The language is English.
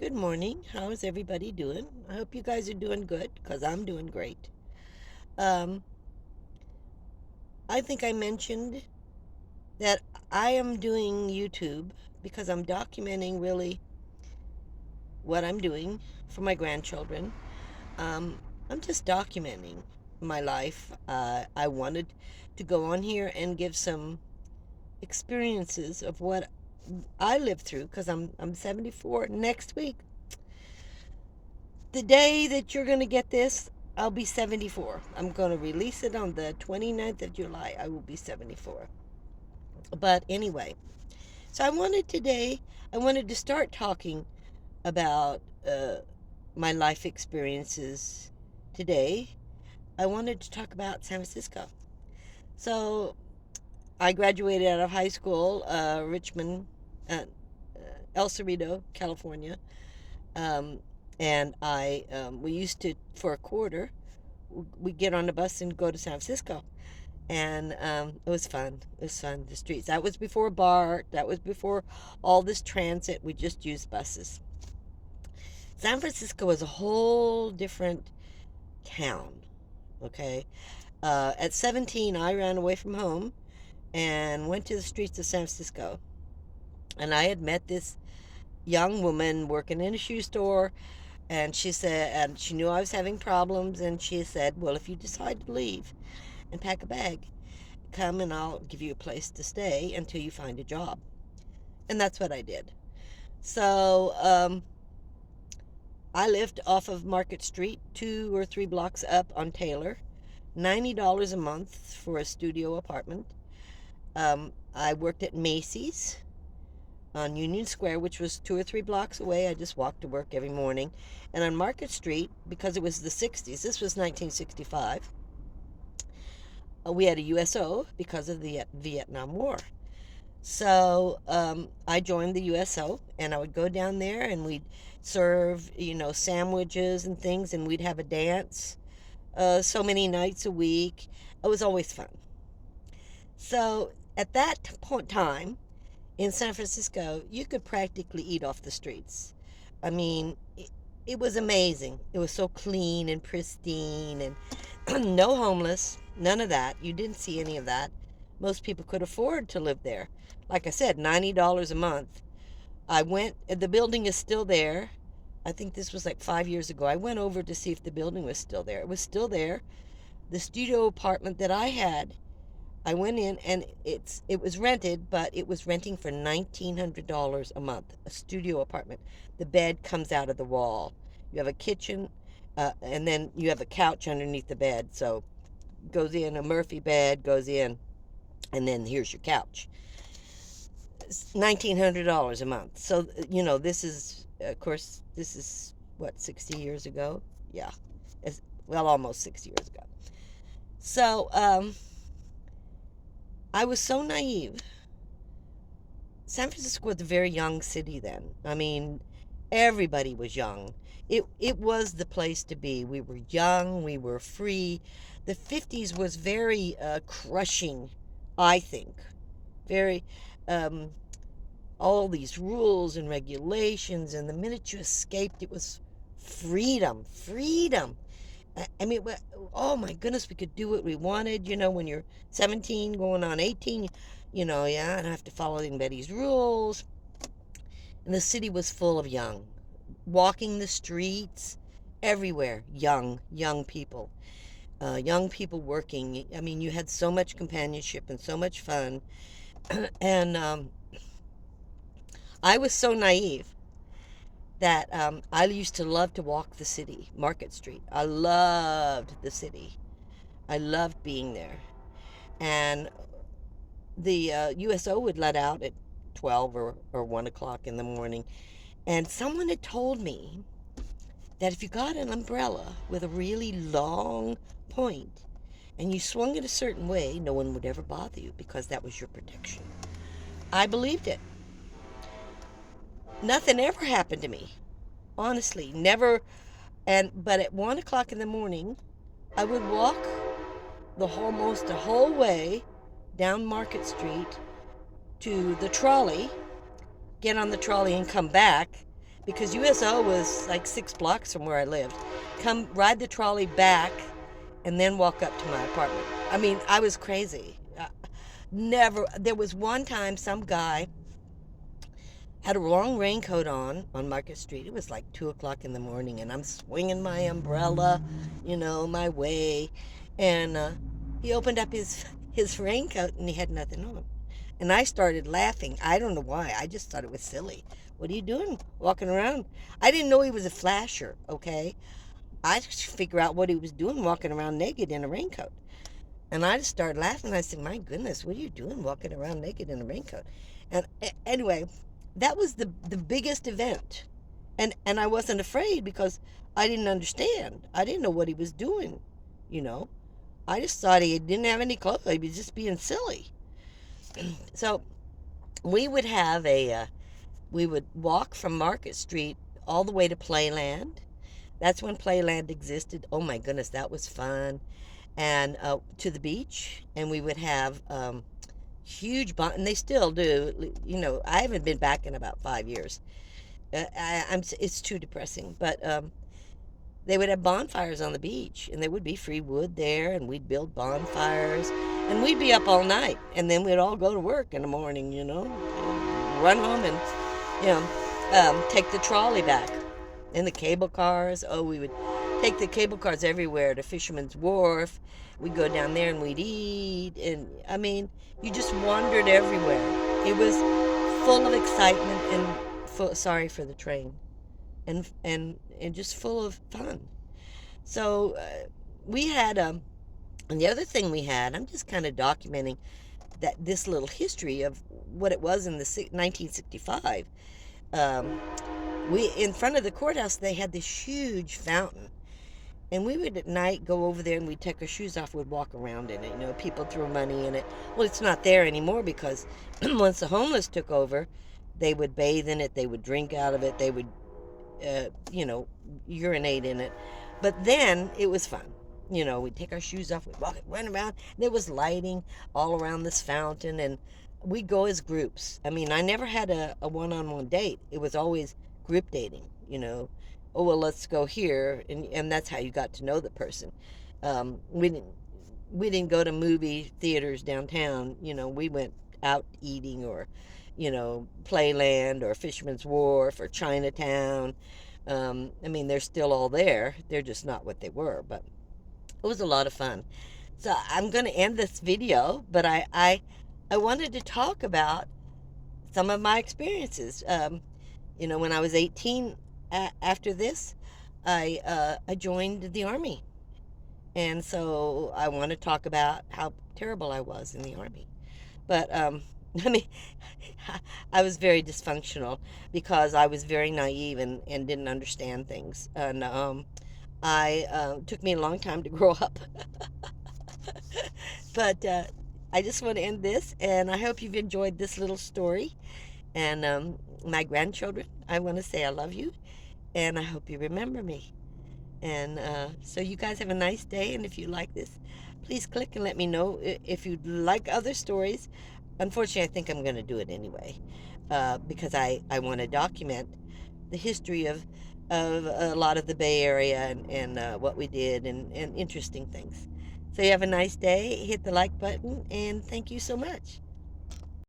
Good morning. How is everybody doing? I hope you guys are doing good because I'm doing great. Um, I think I mentioned that I am doing YouTube because I'm documenting really what I'm doing for my grandchildren. Um, I'm just documenting my life. I wanted to go on here and give some experiences of what I lived through because I'm 74 next week. The day that you're going to get this, I'll be 74. I'm going to release it on the 29th of July. I will be 74. But anyway, so I wanted to start talking about my life experiences today. I wanted to talk about San Francisco. So I graduated out of high school, Richmond, uh, El Cerrito, California. Um, and we used to, for a quarter, we get on the bus and go to San Francisco. And it was fun. It was fun. The streets. That was before BART. That was before all this transit. We just used buses. San Francisco was a whole different town. Okay. At 17, I ran away from home and went to the streets of San Francisco. And I had met this young woman working in a shoe store. And she said, and she knew I was having problems. And she said, well, if you decide to leave and pack a bag, come and I'll give you a place to stay until you find a job. And that's what I did. So I lived off of Market Street, 2 or 3 blocks up on Taylor. $90 a month for a studio apartment. I worked at Macy's on Union Square, which was 2 or 3 blocks away. I just walked to work every morning. And on Market Street, because it was the 60s, this was 1965, we had a USO because of the Vietnam War. So I joined the USO, and I would go down there, and we'd serve, sandwiches and things, and we'd have a dance so many nights a week. It was always fun. So at that point time in San Francisco, you could practically eat off the streets. I mean, it was amazing. It was so clean and pristine, and no homeless, none of that. You didn't see any of that. Most people could afford to live there. Like I said, $90 a month. The building is still there. I think this was like 5 years ago. I went over to see if the building was still there. It was still there. The studio apartment that I had, I went in and it was rented, but it was renting for $1,900 a month. A studio apartment. The bed comes out of the wall. You have a kitchen, and then you have a couch underneath the bed. So goes in a Murphy bed, goes in, and then here's your couch. $1,900 a month. So this is, of course, this is what, 60 years ago. Yeah, well, almost 60 years ago. So I was so naive. San Francisco was a very young city then. I mean, everybody was young. It was the place to be. We were young, we were free. The 50s was very crushing, I think. Very um, all these rules and regulations, and the minute you escaped, it was freedom, freedom. I mean, oh my goodness, we could do what we wanted. When you're 17, going on 18, yeah, I don't have to follow anybody's rules. And the city was full of young, walking the streets, everywhere, young people, young people working. I mean, you had so much companionship and so much fun. And I was so naive that I used to love to walk the city, Market Street. I loved the city. I loved being there. And the USO would let out at 12 or 1 o'clock in the morning. And someone had told me that if you got an umbrella with a really long point and you swung it a certain way, no one would ever bother you because that was your protection. I believed it. Nothing ever happened to me. Honestly, never. But at 1 o'clock in the morning, I would walk almost the whole way down Market Street to the trolley, get on the trolley and come back, because USO was like 6 blocks from where I lived. Come ride the trolley back and then walk up to my apartment. I mean, I was crazy. Never, there was one time some guy had a long raincoat on Market Street. It was like 2 o'clock in the morning, and I'm swinging my umbrella, my way. And he opened up his raincoat and he had nothing on. And I started laughing. I don't know why. I just thought it was silly. What are you doing walking around? I didn't know he was a flasher, okay? I just figure out what he was doing walking around naked in a raincoat. And I just started laughing. I said, "My goodness, what are you doing walking around naked in a raincoat?" And anyway, that was the biggest event. And I wasn't afraid because I didn't understand. I didn't know what he was doing, you know. I just thought he didn't have any clothes. He was just being silly. So we would have we would walk from Market Street all the way to Playland. That's when Playland existed. Oh my goodness, that was fun. And to the beach, and we would have huge and they still do. I haven't been back in about 5 years. It's too depressing, but they would have bonfires on the beach, and there would be free wood there, and we'd build bonfires, and we'd be up all night, and then we'd all go to work in the morning, and run home and take the trolley back. And the cable cars. Oh, we would take the cable cars everywhere to Fisherman's Wharf. We'd go down there and we'd eat. And I mean, you just wandered everywhere. It was full of excitement and sorry for the train, and just full of fun. So we had and the other thing we had, I'm just kind of documenting that this little history of what it was in the 1965. Um, we in front of the courthouse they had this huge fountain, and we would at night go over there and we'd take our shoes off. We'd walk around in it. People threw money in it. Well, it's not there anymore because once the homeless took over, they would bathe in it, they would drink out of it, they would uh, you know urinate in it. But then it was fun. We'd take our shoes off, we'd walk, run around, and there was lighting all around this fountain, and we'd go as groups. I mean, I never had a one-on-one date. It was always group dating. Oh, well, let's go here, and that's how you got to know the person. We didn't go to movie theaters downtown. We went out eating, or Playland or Fisherman's Wharf or Chinatown. I mean, they're still all there. They're just not what they were, but it was a lot of fun. So I'm going to end this video, but I wanted to talk about some of my experiences. When I was 18, after this, I joined the Army. And so I want to talk about how terrible I was in the Army. But I mean, I was very dysfunctional because I was very naive and didn't understand things. And I took me a long time to grow up. But I just want to end this, and I hope you've enjoyed this little story. And my grandchildren, I want to say I love you, and I hope you remember me. And so you guys have a nice day, and if you like this, please click and let me know if you'd like other stories. Unfortunately, I think I'm going to do it anyway because I want to document the history of a lot of the Bay Area and what we did and interesting things. So you have a nice day. Hit the like button, and thank you so much.